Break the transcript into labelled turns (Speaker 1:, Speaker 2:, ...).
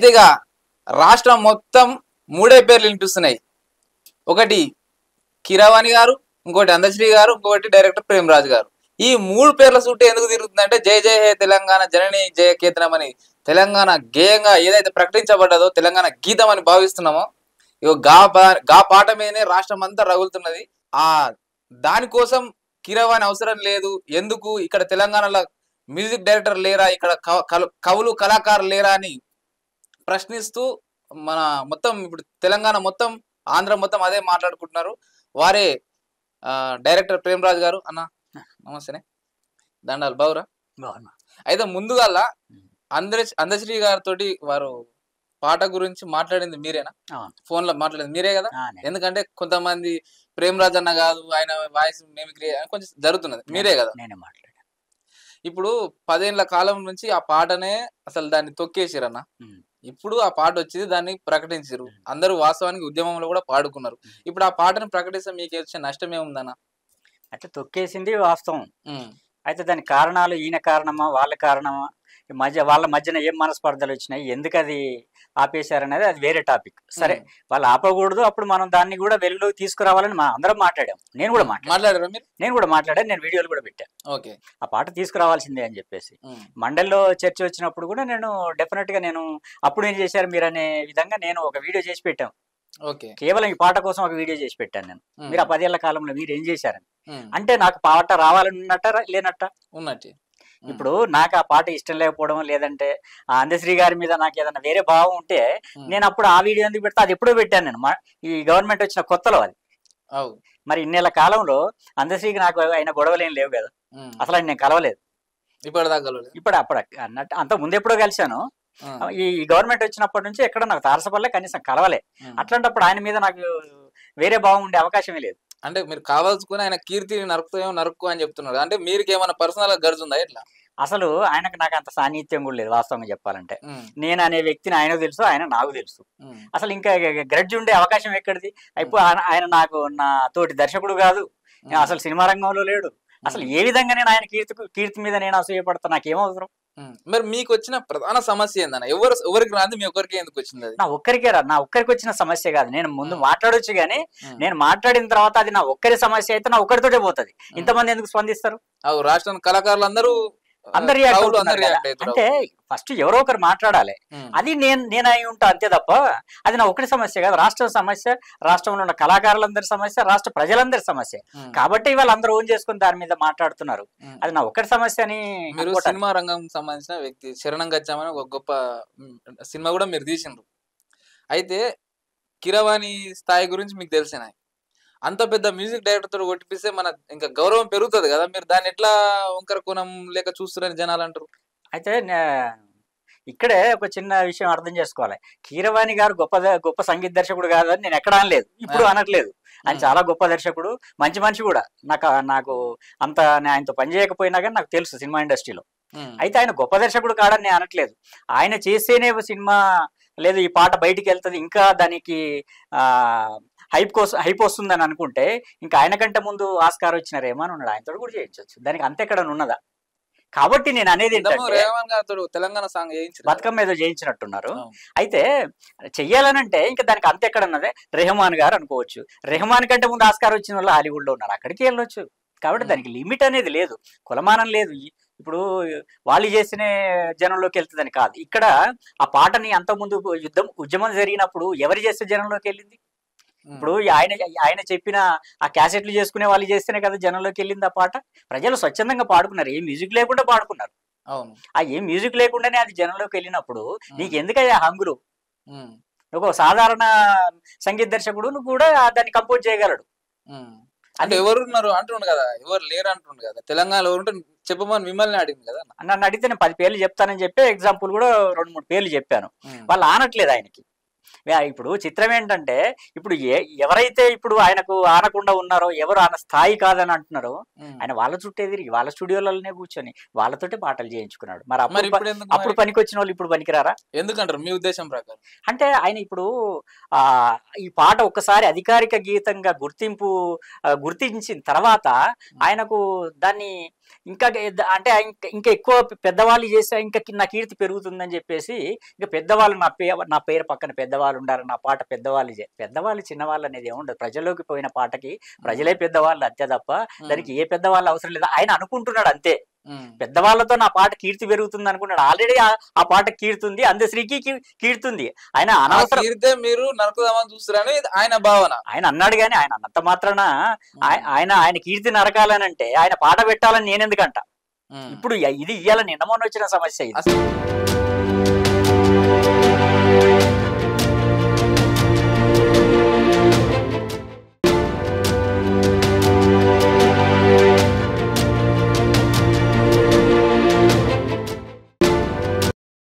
Speaker 1: అయితే ఇక రాష్ట్రం మొత్తం మూడే పేర్లు వినిపిస్తున్నాయి. ఒకటి కీరవాణి గారు, ఇంకోటి అందశ్రీ గారు, ఇంకొకటి డైరెక్టర్ ప్రేమరాజు గారు. ఈ 3 పేర్ల చుట్టూ ఎందుకు తిరుగుతుందంటే జై జై హే తెలంగాణ జనని జయ కేతనం అని తెలంగాణ గేయంగా ఏదైతే ప్రకటించబడ్డదో తెలంగాణ గీతం అని భావిస్తున్నామో ఇగో గా పాట మీదనే రాష్ట్రం అంతా రగులుతున్నది. ఆ దానికోసం కీరవాణి అవసరం లేదు, ఎందుకు ఇక్కడ తెలంగాణలో మ్యూజిక్ డైరెక్టర్ లేరా, ఇక్కడ కవులు కళాకారులు లేరా అని ప్రశ్నిస్తూ మన మొత్తం ఇప్పుడు తెలంగాణ మొత్తం ఆంధ్ర మొత్తం అదే మాట్లాడుకుంటున్నారు. వారే డైరెక్టర్ ప్రేమరాజు గారు. అన్న నమస్తేనే, దండాలు బావురా. అయితే ముందుగా అందశ్రీ గారితో వారు పాట గురించి మాట్లాడింది మీరేనా? ఫోన్ లో మాట్లాడింది మీరే కదా? ఎందుకంటే కొంతమంది ప్రేమరాజు అన్న కాదు, ఆయన వాయిస్ మిమిక్రీ కొంచెం జరుగుతున్నది, మీరే కదా? ఇప్పుడు 10 ఏళ్ల కాలం నుంచి ఆ పాటనే అసలు దాన్ని తొక్కేసిరన్న. ఇప్పుడు ఆ పాట వచ్చింది, దాన్ని ప్రకటించారు, అందరూ వాస్తవానికి ఉద్యమంలో కూడా పాడుకున్నారు. ఇప్పుడు ఆ పాటను ప్రకటిస్తే మీకు వచ్చే నష్టం ఏముందన్న?
Speaker 2: అట్లా తొక్కేసింది వాస్తవం. అయితే దాని కారణాలు ఈయన కారణమా వాళ్ళ కారణమా, వాళ్ళ మధ్యన ఏం మనస్పర్ధలు వచ్చినాయి, ఎందుకు అది ఆపేశారనేది అది వేరే టాపిక్. సరే, వాళ్ళు ఆపకూడదు, అప్పుడు మనం దాన్ని కూడా వెలుగులోకి తీసుకురావాలని మనం అందరం మాట్లాడాం. నేను కూడా మాట్లాడాను, నేను వీడియోలు కూడా పెట్టాను.
Speaker 1: ఓకే,
Speaker 2: ఆ పాట తీసుకురావాల్సిందే అని చెప్పేసి. మండలిలో చర్చ వచ్చినప్పుడు కూడా నేను డెఫినెట్ గా నేను అప్పుడు ఏం చేశారు మీరు అనే విధంగా నేను ఒక వీడియో చేసి పెట్టాను. కేవలం ఈ పాట కోసం ఒక వీడియో చేసి పెట్టాను నేను. మీరు ఆ 10 ఏళ్ల కాలంలో మీరు ఏం చేశారని. అంటే నాకు పాట రావాలని ఉన్నట్ట లేనట్ట
Speaker 1: ఉన్నట్టు.
Speaker 2: ఇప్పుడు నాకు ఆ పాట ఇష్టం లేకపోవడం, లేదంటే ఆ అందశ్రీ గారి మీద నాకు ఏదైనా వేరే భావం ఉంటే నేను అప్పుడు ఆ వీడియో ఎందుకు పెడతా, అది ఎప్పుడో పెట్టాను నేను, ఈ గవర్నమెంట్ వచ్చిన కొత్తలో అది. మరి ఇన్నేళ్ల కాలంలో అందశ్రీకి నాకు అయిన గొడవలు ఏం లేవు కదా, అసలు ఆయన నేను కలవలేదు ఇప్పుడు. అప్పుడు అన్నట్టు అంత ముందు ఎప్పుడో కలిశాను. ఈ గవర్నమెంట్ వచ్చినప్పటి నుంచి ఎక్కడ నాకు తారసపల్లే, కనీసం కలవలే. అట్లాంటప్పుడు ఆయన మీద నాకు వేరే భావం ఉండే అవకాశమే లేదు.
Speaker 1: అంటే మీరు కావాల్సుకుని ఆయన కీర్తిని నరుక్కు అని చెప్తున్నారు. అంటే మీరు ఏమైనా పర్సనల్ గా గర్జుందా ఎట్లా?
Speaker 2: అసలు ఆయనకు నాకు అంత సాన్నిహిత్యం కూడా లేదు వాస్తవంగా చెప్పాలంటే. నేను అనే వ్యక్తిని ఆయనకు తెలుసు, ఆయన నాకు తెలుసు. అసలు ఇంకా గ్రడ్జ్ ఉండే అవకాశం ఎక్కడిది? ఇప్పుడు ఆయన నాకు నా తోటి దర్శకుడు కాదు, అసలు సినిమా రంగంలో లేడు. అసలు ఏ విధంగా నేను ఆయన కీర్తి మీద నేను అసూయపడతా, నాకేమవసరం?
Speaker 1: మరి మీకు వచ్చిన ప్రధాన సమస్య ఏందన్న? ఎవరికి రాదు, మీ ఒక్కరికి ఎందుకు వచ్చింది?
Speaker 2: నా ఒక్కరికే రాదు, నా ఒక్కరికి వచ్చిన సమస్య కాదు. నేను ముందు మాట్లాడొచ్చు కానీ నేను మాట్లాడిన తర్వాత అది నా ఒక్కరి సమస్య అయితే నా ఒక్కరితోటే పోతుంది. ఇంతమంది ఎందుకు స్పందిస్తారు?
Speaker 1: రాష్ట్రం కళాకారులు అందరూ
Speaker 2: అంటే ఫస్ట్ ఎవరో ఒకరు మాట్లాడాలి. అది నేను అయి ఉంటా అంతే తప్ప అది నా ఒకటి సమస్య కాదు. రాష్ట్రం సమస్య, రాష్ట్రంలో ఉన్న కళాకారులందరి సమస్య, రాష్ట్ర ప్రజలందరి సమస్య. కాబట్టి వాళ్ళందరూ ఓన్ చేసుకుని దాని మీద మాట్లాడుతున్నారు. అది నా ఒక్కటి సమస్య అని.
Speaker 1: మీరు సినిమా రంగం సంబంధించిన వ్యక్తి, శరణం గచ్చామని ఒక గొప్ప సినిమా కూడా మీరు తీసిండ్రు. అయితే కీరవాణి స్థాయి గురించి మీకు తెలిసిన అంత పెద్ద మ్యూజిక్ డైరెక్టర్ తో కొట్టిపిస్తే మన ఇంకా గౌరవం పెరుగుతుంది కదా, మీరు దాన్ని ఎట్లా వంకర కోణం లేక చూస్తున్నారని జనాలు అంటారు.
Speaker 2: అయితే ఇక్కడే ఒక చిన్న విషయం అర్థం చేసుకోవాలి. కీరవాణి గారు గొప్ప సంగీత దర్శకుడు కాదని నేను ఎక్కడ అనలేదు, ఇప్పుడు అనట్లేదు. ఆయన చాలా గొప్ప దర్శకుడు, మంచి మనిషి కూడా. నాకు అంత ఆయనతో పని చేయకపోయినా కానీ నాకు తెలుసు సినిమా ఇండస్ట్రీలో. అయితే ఆయన గొప్ప దర్శకుడు కాడని నేను అనట్లేదు. ఆయన చేస్తేనే సినిమా లేదు ఈ పాట బయటికి వెళ్తుంది, ఇంకా దానికి హైప్ వస్తుందని అనుకుంటే ఇంకా ఆయన కంటే ముందు ఆస్కార్ వచ్చినారేమో అని ఉన్నాడు, ఆయనతో కూడా చేయించవచ్చు. దానికి అంతెక్కడ ఉన్నదా? కాబట్టి నేను అనేది
Speaker 1: తెలంగాణ సాంగ్
Speaker 2: బతుకమ్మ ఏదో చేయించినట్టున్నారు. అయితే చెయ్యాలనంటే ఇంకా దానికి అంతెక్కడ ఉన్నదే. రెహమాన్ గారు అనుకోవచ్చు, రెహమాన్ కంటే ముందు ఆస్కార్ వచ్చిన వాళ్ళు హాలీవుడ్ లో ఉన్నారు, అక్కడికి వెళ్ళొచ్చు. కాబట్టి దానికి లిమిట్ అనేది లేదు, కులమానం లేదు. ఇప్పుడు వాళ్ళు చేసిన జనంలోకి వెళ్తుందని కాదు. ఇక్కడ ఆ పాటని అంతకుముందు ఉద్యమం జరిగినప్పుడు ఎవరు చేస్తే జనంలోకి వెళ్ళింది? ఇప్పుడు ఆయన చెప్పిన ఆ క్యాసెట్లు చేసుకునే వాళ్ళు చేస్తేనే కదా జనంలోకి వెళ్ళింది ఆ పాట. ప్రజలు స్వచ్ఛందంగా పాడుకున్నారు, ఏ మ్యూజిక్ లేకుండా పాడుకున్నారు. ఆ ఏ మ్యూజిక్ లేకుండానే అది జనంలోకి వెళ్ళినప్పుడు నీకు ఎందుకయ్యా హంగులు? ఒక సాధారణ సంగీత దర్శకుడు నువ్వు కూడా దాన్ని కంపోజ్ చేయగలడు.
Speaker 1: అంటే ఎవరున్నారు అంటుండు కదా, ఎవరు లేరు అంటుండు కదా, తెలంగాణలో ఎవరు చెప్పమని మిమ్మల్ని అడిగింది కదా.
Speaker 2: నన్ను అడిగితే నేను 10 పేర్లు చెప్తానని చెప్పి ఎగ్జాంపుల్ కూడా 2-3 పేర్లు చెప్పాను. వాళ్ళు ఆనట్లేదు ఆయనకి. ఇప్పుడు చిత్రం ఏంటంటే ఇప్పుడు ఎవరైతే ఇప్పుడు ఆయనకు ఆనకుండా ఉన్నారో, ఎవరు ఆయన స్థాయి కాదని అంటున్నారో, ఆయన వాళ్ళ చుట్టే తిరిగి వాళ్ళ స్టూడియోలలోనే కూర్చొని వాళ్ళతోటే పాటలు చేయించుకున్నాడు. మరి అప్పుడు పనికి వచ్చిన వాళ్ళు ఇప్పుడు పనికిరారా?
Speaker 1: ఎందుకంటారు మీ ఉద్దేశం ప్రకారం?
Speaker 2: అంటే ఆయన ఇప్పుడు ఈ పాట ఒక్కసారి అధికారిక గీతంగా గుర్తించిన తర్వాత ఆయనకు దాన్ని ఇంకా అంటే ఇంకా ఎక్కువ పెద్దవాళ్ళు చేస్తే ఇంకా నా కీర్తి పెరుగుతుందని చెప్పేసి ఇంకా పెద్దవాళ్ళు నా పేరు పక్కన పెద్దవాళ్ళు ఉండాలి, నా పాట పెద్దవాళ్ళు చిన్నవాళ్ళు అనేది ఏముండదు. ప్రజల్లోకి పోయిన పాటకి ప్రజలే పెద్దవాళ్ళు అంతే తప్ప దానికి ఏ పెద్దవాళ్ళు అవసరం లేదు. ఆయన అనుకుంటున్నాడు అంతే, పెద్దవాళ్ళతో నా పాట కీర్తి పెరుగుతుంది అనుకున్నాడు. ఆల్రెడీ ఆ పాట కీర్తుంది, అందశ్రీకి కీర్తుంది. ఆయన అనవసరం
Speaker 1: మీరు నరకుదామని చూస్తారని ఆయన భావన.
Speaker 2: ఆయన అన్నాడు కానీ ఆయన అన్నంత మాత్రాన ఆయన కీర్తి నరకాలని అంటే ఆయన పాట పెట్టాలని నేనెందుకంట. ఇప్పుడు ఇది ఇయ్యాలని నిన్న మొన్న వచ్చిన సమస్య ఇది.